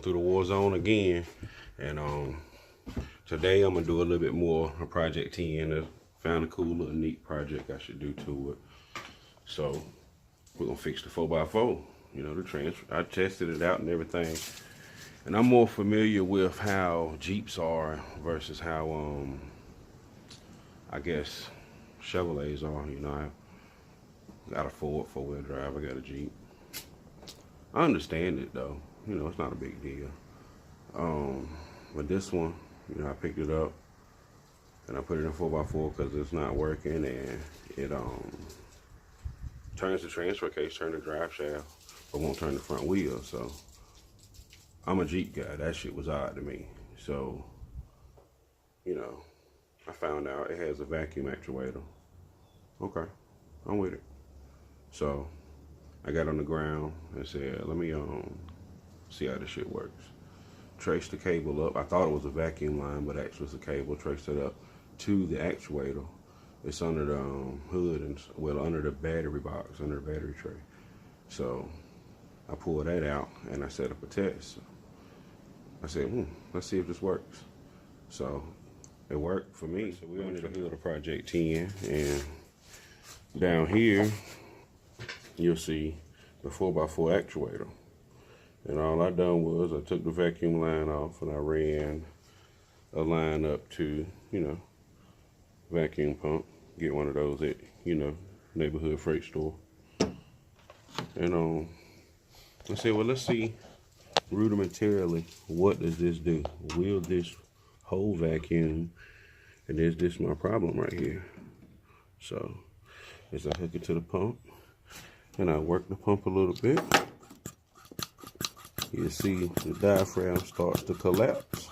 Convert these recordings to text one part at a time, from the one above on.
through the war zone again, and today I'm gonna do a little bit more of Project 10. I found a cool little neat project I should do to it. So we're gonna fix the 4x4. You know, the transfer. I tested it out and everything, and I'm more familiar with how Jeeps are versus how I guess Chevrolets are. You know, I got a Ford 4-wheel drive. I got a Jeep. I understand it though. You know, it's not a big deal. But this one, you know, I picked it up and I put it in 4x4 because it's not working, and it turns the transfer case, turn the drive shaft, but won't turn the front wheel. So I'm a Jeep guy. That shit was odd to me. So, you know, I found out it has a vacuum actuator. Okay, I'm with it. So I got on the ground and said, let me see how this shit works. Traced the cable up. I thought it was a vacuum line, but actually it's a cable. Traced it up to the actuator. It's under the hood and, well, under the battery box, under the battery tray. So I pulled that out and I set up a test. I said, let's see if this works. So it worked for me. So we're under the hood of Project 10, and down here you'll see the 4x4 actuator. And all I done was I took the vacuum line off and I ran a line up to, you know, vacuum pump. Get one of those at, you know, neighborhood freight store. And I said, well, let's see rudimentarily, what does this do? Will this hold vacuum? And is this my problem right here? So as I hook it to the pump and I work the pump a little bit, you see the diaphragm starts to collapse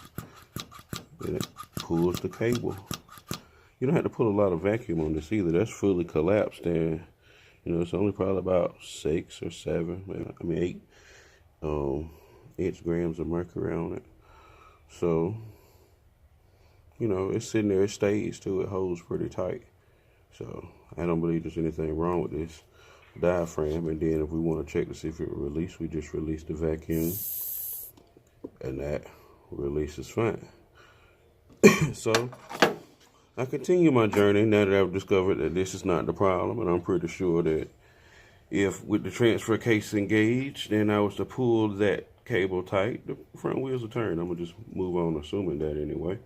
and it pulls the cable. You don't have to put a lot of vacuum on this either. That's fully collapsed, and you know, it's only probably about 6 or 7, I mean 8 grams of mercury on it. So, you know, it's sitting there, it stays too, it holds pretty tight. So I don't believe there's anything wrong with this diaphragm. And then if we want to check to see if it will release, we just release the vacuum and that release is fine. So I continue my journey now that I've discovered that this is not the problem, and I'm pretty sure that if with the transfer case engaged, then I was to pull that cable tight, the front wheels will turn. I'm gonna just move on assuming that anyway.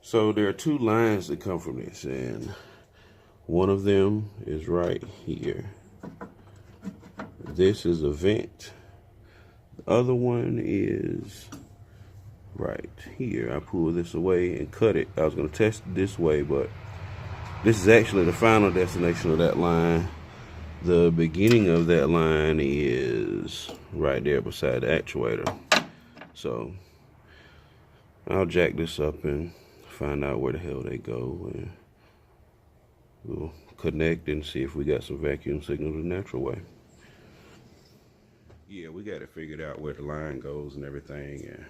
So there are 2 lines that come from this, and one of them is right here. This is a vent. The other one is right here. I pulled this away and cut it. I was going to test it this way, but this is actually the final destination of that line. The beginning of that line is right there beside the actuator. So I'll jack this up and find out where the hell they go, and we'll connect and see if we got some vacuum signals the natural way. Yeah, we got it figured out where the line goes and everything, and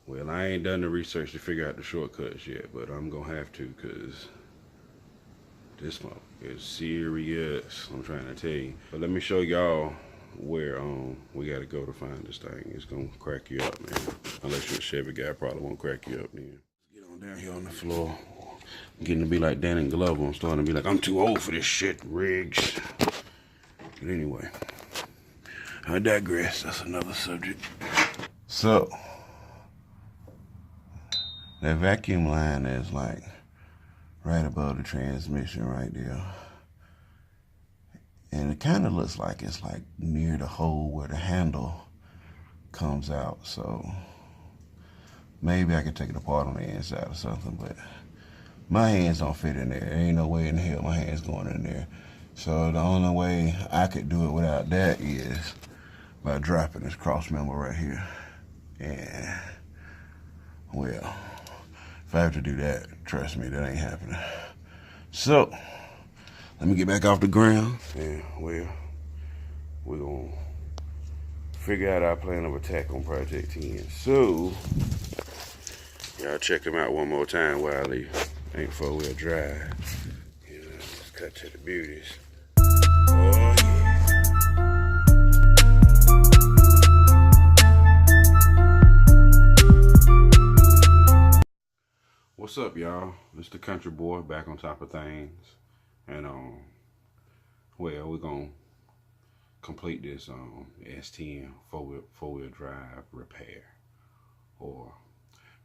well, I ain't done the research to figure out the shortcuts yet, but I'm gonna have to, because this smoke is serious, I'm trying to tell you. But let me show y'all where we gotta go to find this thing. It's gonna crack you up, man. Unless you're a Chevy guy, probably won't crack you up then. Get on down here on the floor. I'm getting to be like Dan and Glover. I'm starting to be like, I'm too old for this shit, Riggs. But anyway, I digress. That's another subject. So that vacuum line is like right above the transmission right there. And it kind of looks like it's like near the hole where the handle comes out. So maybe I could take it apart on the inside or something, but my hands don't fit in there. There ain't no way in hell my hands going in there. So the only way I could do it without that is by dropping this cross member right here. And well, if I have to do that, trust me, that ain't happening. So let me get back off the ground, and well, we're gonna figure out our plan of attack on Project 10. So y'all check them out one more time while they ain't 4-wheel drive. You know, let's cut to the beauties. Oh yeah. What's up, y'all? It's the country boy back on top of things. And well, we're gonna complete this S10 four-wheel drive repair or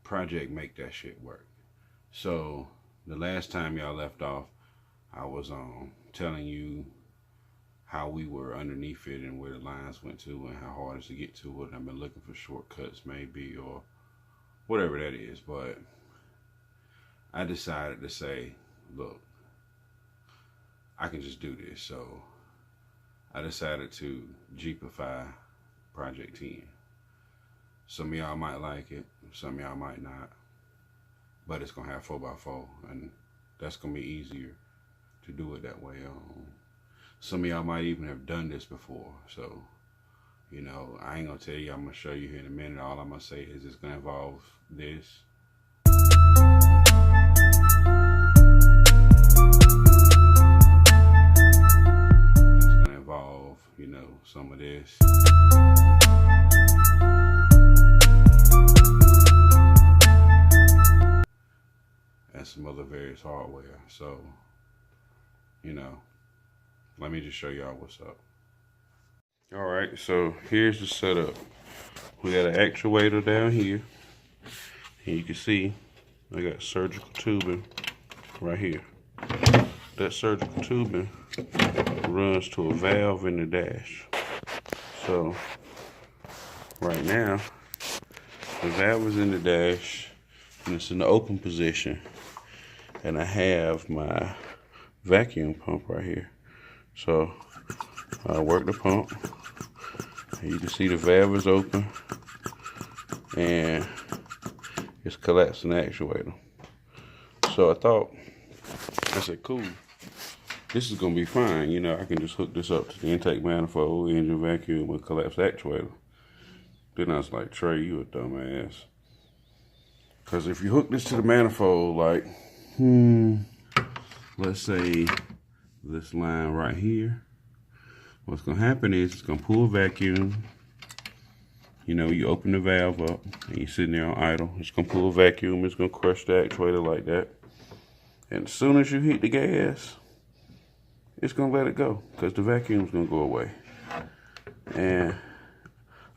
project, make that shit work. So the last time y'all left off, I was telling you how we were underneath it and where the lines went to and how hard it is to get to it. I've been looking for shortcuts maybe or whatever that is, but I decided to say, look, I can just do this. So I decided to Jeepify Project 10. Some of y'all might like it, some of y'all might not, but it's gonna have 4x4, and that's gonna be easier to do it that way. Some of y'all might even have done this before, so you know, I ain't gonna tell you. I'm gonna show you here in a minute. All I'm gonna say is it's gonna involve this. It's gonna involve, you know, some of this. And some other various hardware. So, you know, let me just show y'all what's up. All right, so here's the setup. We got an actuator down here, and you can see I got surgical tubing right here. That surgical tubing runs to a valve in the dash. So right now, the valve is in the dash, and it's in the open position, and I have my vacuum pump right here. So I work the pump. You can see the valve is open and it's collapsing the actuator. So I said, cool, this is gonna be fine. You know, I can just hook this up to the intake manifold, engine vacuum with collapsed actuator. Then I was like, Trey, you a dumbass. Because if you hook this to the manifold, like, let's say this line right here, what's gonna happen is it's gonna pull a vacuum. You know, you open the valve up and you're sitting there on idle. It's gonna pull a vacuum, it's gonna crush the actuator like that. And as soon as you hit the gas, it's gonna let it go because the vacuum's gonna go away. And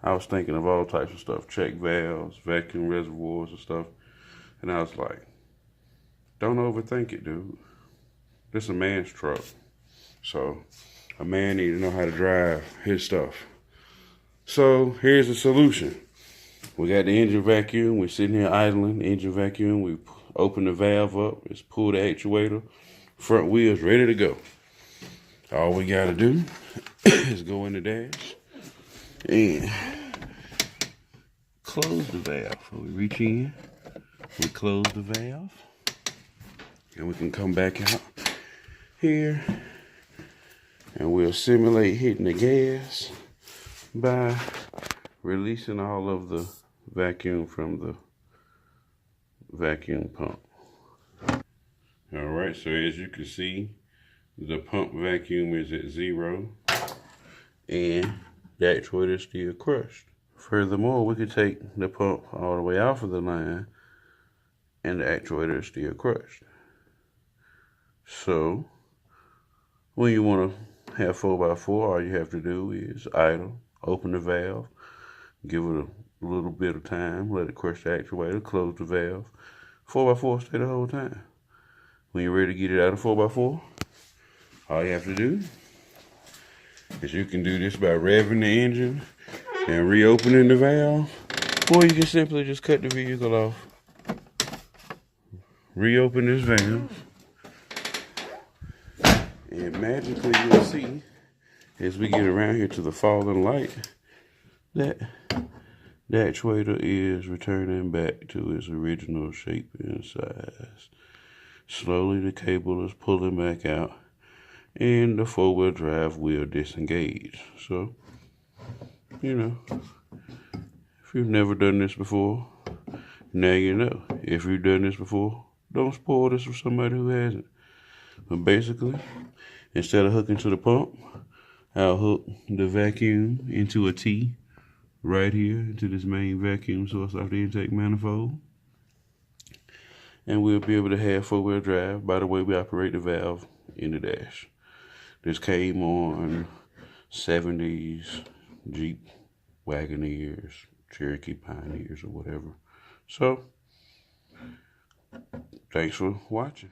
I was thinking of all types of stuff, check valves, vacuum reservoirs and stuff. And I was like, don't overthink it, dude. This is a man's truck. So a man needs to know how to drive his stuff. So here's the solution. We got the engine vacuum. We're sitting here idling, engine vacuum. We open the valve up. It's pull the actuator. Front wheels ready to go. All we got to do is go in the dash and close the valve. So we reach in, we close the valve, and we can come back out here. And we'll simulate hitting the gas by releasing all of the vacuum from the vacuum pump. All right, so as you can see, the pump vacuum is at 0 and the actuator is still crushed. Furthermore, we could take the pump all the way off of the line and the actuator is still crushed. So when you want to have 4x4, all you have to do is idle, open the valve, give it a little bit of time, let it crush the actuator, close the valve. 4x4 stay the whole time. When you're ready to get it out of 4x4, all you have to do is you can do this by revving the engine and reopening the valve, or you can simply just cut the vehicle off, reopen this valve, and magically you'll see, as we get around here to the falling light, that the actuator is returning back to its original shape and size. Slowly the cable is pulling back out and the four-wheel drive will disengage. So, you know, if you've never done this before, now you know. If you've done this before, don't spoil this for somebody who hasn't. But basically, instead of hooking to the pump, I'll hook the vacuum into a T right here into this main vacuum source off the intake manifold. and we'll be able to have 4-wheel drive by the way we operate the valve in the dash. This came on 70s Jeep Wagoneers, Cherokee Pioneers, or whatever. So, thanks for watching.